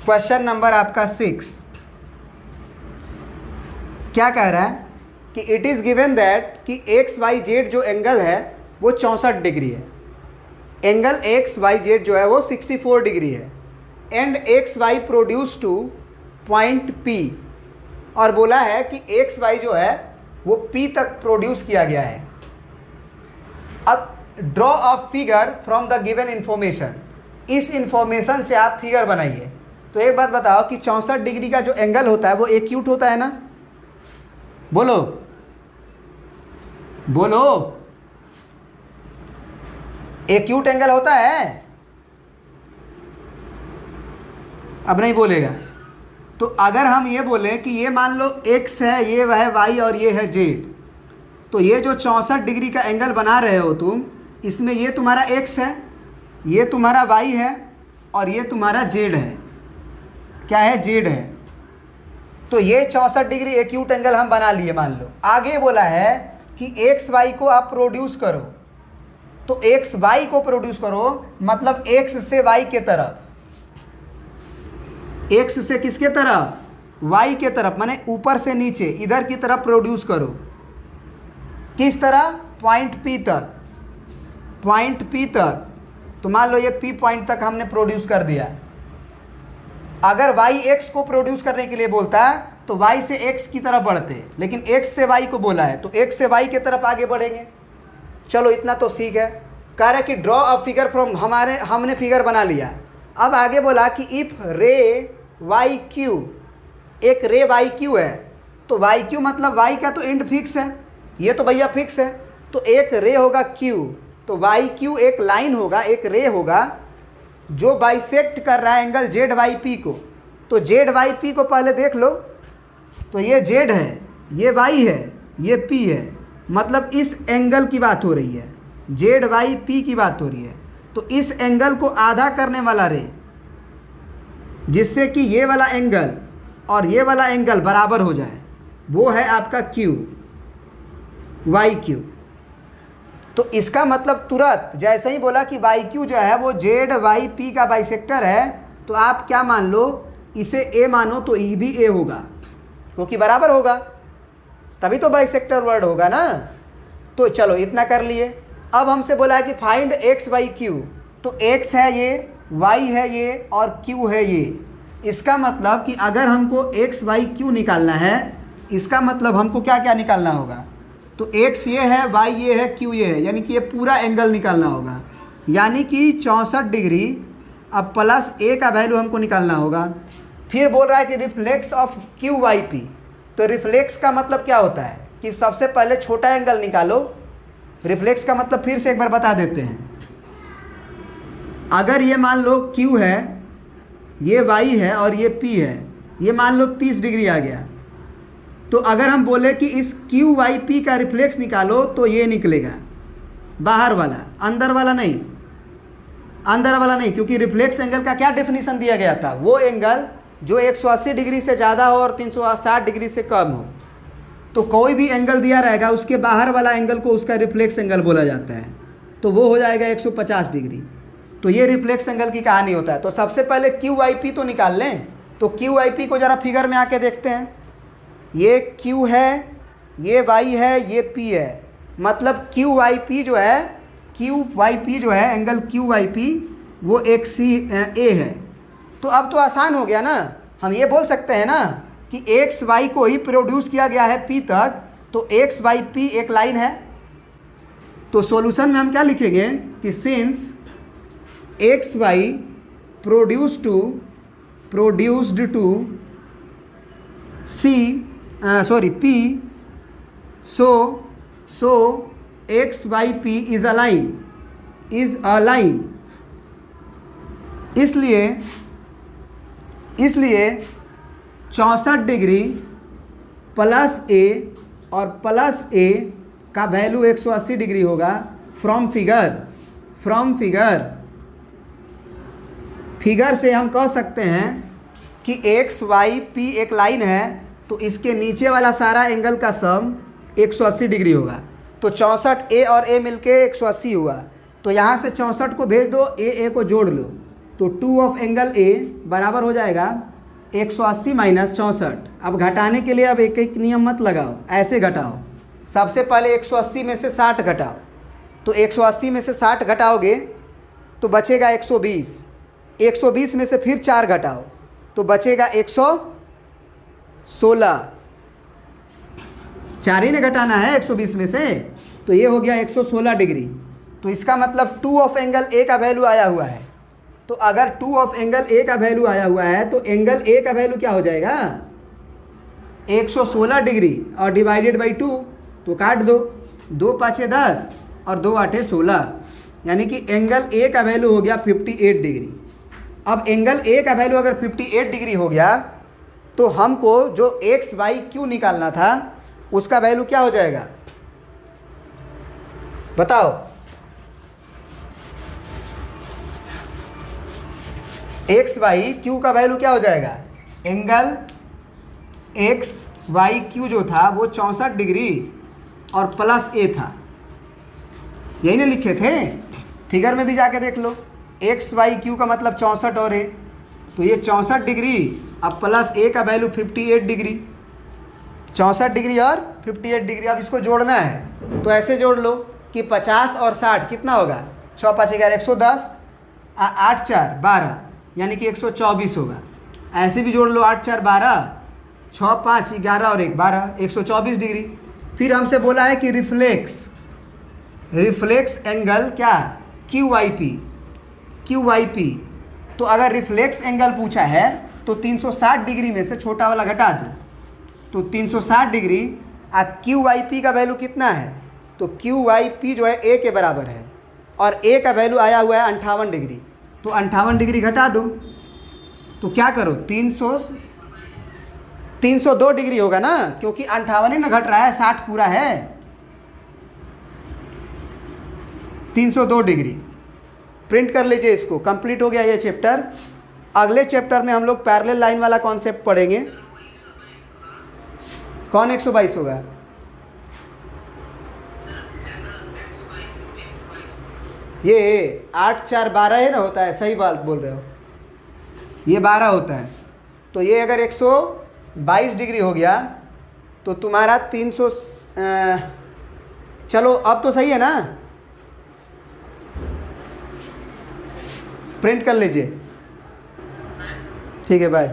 Question number आपका 6 क्या कह रहा है कि इट इज़ गिवन दैट कि एक्स वाई जेड जो एंगल है वो 64 डिग्री है। एंगल एक्स वाई जेड जो है वो 64 डिग्री है and X Y produce to point P, और बोला है कि एक्स वाई जो है वो पी तक प्रोड्यूस किया गया है। अब draw a figure from the given information, इस इंफॉर्मेशन से आप फिगर बनाइए। तो एक बात बताओ कि 64 डिग्री का जो एंगल होता है वो एक्यूट होता है ना? बोलो बोलो, एक्यूट एंगल होता है? अब नहीं बोलेगा। तो अगर हम ये बोलें कि ये मान लो x है, ये है y और ये है z, तो ये जो 64 डिग्री का एंगल बना रहे हो तुम, इसमें ये तुम्हारा x है, ये तुम्हारा y है और ये तुम्हारा z है। क्या है? z है। तो ये 64 डिग्री एक्यूट एंगल हम बना लिए मान लो। आगे बोला है कि एक्स वाई को आप प्रोड्यूस करो, तो एक्स वाई को प्रोड्यूस करो मतलब एक्स से वाई के तरफ, एक्स से किसके तरफ? वाई के तरफ, माने ऊपर से नीचे इधर की तरफ प्रोड्यूस करो। किस तरह? पॉइंट पी तक, पॉइंट पी तक। तो मान लो ये पी पॉइंट तक हमने प्रोड्यूस कर दिया। अगर y x को प्रोड्यूस करने के लिए बोलता है तो y से x की तरफ बढ़ते, लेकिन x से y को बोला है तो x से y के तरफ आगे बढ़ेंगे। चलो इतना तो ठीक है। कह रहा है कि ड्रॉ अ फिगर फ्रॉम, हमने फिगर बना लिया। अब आगे बोला कि इफ रे वाई क्यू, एक रे वाई क्यू है, तो वाई क्यू मतलब वाई का तो एंड फिक्स है, ये तो भैया फिक्स है। तो एक रे होगा क्यू, तो वाई क्यू एक लाइन होगा, एक रे होगा जो बाइसेक्ट कर रहा है एंगल जेड वाई पी को। तो जेड वाई पी को पहले देख लो, तो ये जेड है, ये वाई है, ये पी है, मतलब इस एंगल की बात हो रही है, जेड वाई पी की बात हो रही है। तो इस एंगल को आधा करने वाला रे, जिससे कि ये वाला एंगल और ये वाला एंगल बराबर हो जाए, वो है आपका क्यू, वाई क्यू। तो इसका मतलब तुरंत जैसे ही बोला कि वाई क्यू जो है वो जेड वाई पी का बाइसेक्टर है, तो आप क्या मान लो, इसे ए मानो तो ई भी ए होगा, क्योंकि बराबर होगा, तभी तो बाइसेक्टर वर्ड होगा ना। तो चलो इतना कर लिए। अब हमसे बोला है कि फाइंड एक्स वाई क्यू, तो एक्स है ये, वाई है ये और क्यू है ये। इसका मतलब कि अगर हमको एक्स वाई क्यू निकालना है, इसका मतलब हमको क्या क्या निकालना होगा? तो x ये है, y ये है, q ये है, यानी कि ये पूरा एंगल निकालना होगा। यानी कि 64 डिग्री। अब प्लस a का वैल्यू हमको निकालना होगा। फिर बोल रहा है कि reflex of Q Y P. तो रिफ्लेक्स का मतलब क्या होता है कि सबसे पहले छोटा एंगल निकालो। रिफ्लेक्स का मतलब फिर से एक बार बता देते हैं। अगर ये मान लो q है, ये y है और ये p है, ये मान लो 30 डिग्री आ गया, तो अगर हम बोले कि इस क्यू वाई पी का रिफ्लेक्स निकालो तो ये निकलेगा, बाहर वाला, अंदर वाला नहीं, अंदर वाला नहीं, क्योंकि रिफ्लेक्स एंगल का क्या डेफिनेशन दिया गया था? वो एंगल जो 180 डिग्री से ज़्यादा हो और 360 डिग्री से कम हो। तो कोई भी एंगल दिया रहेगा उसके बाहर वाला एंगल को उसका रिफ्लेक्स एंगल बोला जाता है, तो वो हो जाएगा 150 डिग्री। तो ये रिफ्लेक्स एंगल की कहानी होता है। तो सबसे पहले क्यू वाई पी तो निकाल लें। तो क्यू वाई पी को ज़रा फिगर में आके देखते हैं। ये q है, ये y है, ये p है, मतलब क्यू वाई पी जो है, एंगल क्यू वाई पी वो एक सी ए है। तो अब तो आसान हो गया ना, हम ये बोल सकते हैं ना कि एक्स वाई को ही प्रोड्यूस किया गया है p तक, तो एक्स वाई पी एक लाइन है। तो सॉल्यूशन में हम क्या लिखेंगे कि since X Y produced to P, so x y p is a line, इसलिए 64 डिग्री प्लस a और प्लस a का वैल्यू 180 डिग्री होगा। फ्रॉम फिगर से हम कह सकते हैं कि एक्स वाई पी एक लाइन है, तो इसके नीचे वाला सारा एंगल का सम 180 डिग्री होगा। तो 64 ए और ए मिलके 180 हुआ। तो यहाँ से 64 को भेज दो, ए को जोड़ लो, तो 2 ऑफ एंगल ए बराबर हो जाएगा 180 माइनस 64। अब घटाने के लिए अब एक एक नियम मत लगाओ, ऐसे घटाओ। सबसे पहले 180 में से 60 घटाओ, तो 180 में से 60 घटाओगे तो बचेगा 120। 120 में से फिर 4 घटाओ तो बचेगा 116। 4 ही ने घटाना है 120 में से, तो ये हो गया 116 डिग्री। तो इसका मतलब 2 ऑफ एंगल ए का वैल्यू आया हुआ है। तो अगर 2 ऑफ एंगल ए का वैल्यू आया हुआ है तो एंगल ए का वैल्यू क्या हो जाएगा 116 डिग्री और डिवाइडेड बाई 2, तो काट दो, 2 पाँचे 10 और 2 आठे 16, यानी कि एंगल ए का वैल्यू हो गया 58 डिग्री। अब एंगल ए का वैल्यू अगर 58 डिग्री हो गया तो हमको जो एक्स वाई क्यू निकालना था उसका वैल्यू क्या हो जाएगा बताओ। एक्स वाई क्यू का वैल्यू क्या हो जाएगा, एंगल एक्स वाई क्यू जो था वो 64 डिग्री और प्लस ए था, यही ना लिखे थे, फिगर में भी जाके देख लो। एक्स वाई क्यू का मतलब 64 और ए, तो ये 64 डिग्री अब प्लस ए का वैल्यू 58 डिग्री, 64 डिग्री और 58 डिग्री। अब इसको जोड़ना है तो ऐसे जोड़ लो कि 50 और 60 कितना होगा, 6 5 11 110, 8 4 12 यानी कि 124 होगा। ऐसे भी जोड़ लो 8 4 12, 6 5 11 और 1 12, 124 डिग्री। फिर हमसे बोला है कि रिफ्लेक्स एंगल क्या क्यू वाई पी। तो अगर रिफ्लेक्स एंगल पूछा है तो 360 डिग्री में से छोटा वाला घटा दो, तो 360 डिग्री क्यू वाई पी का वैल्यू कितना है, तो क्यू वाई पी जो है ए के बराबर है और ए का वैल्यू आया हुआ है 58 डिग्री, तो 58 डिग्री घटा दो, तो क्या करो 302 डिग्री होगा ना, क्योंकि 58 ही ना घट रहा है, 60 पूरा है, 302 डिग्री। प्रिंट कर लीजिए इसको। कंप्लीट हो गया ये चैप्टर। अगले चैप्टर में हम लोग पैरेलल लाइन वाला कॉन्सेप्ट पढ़ेंगे। कौन 122 होगा, ये 8 4 12 है ना, होता है, सही बात बोल रहे हो, ये 12 होता है। तो ये अगर 122 डिग्री हो गया तो तुम्हारा 300 चलो अब तो सही है ना, प्रिंट कर लीजिए। ठीक है, बाय।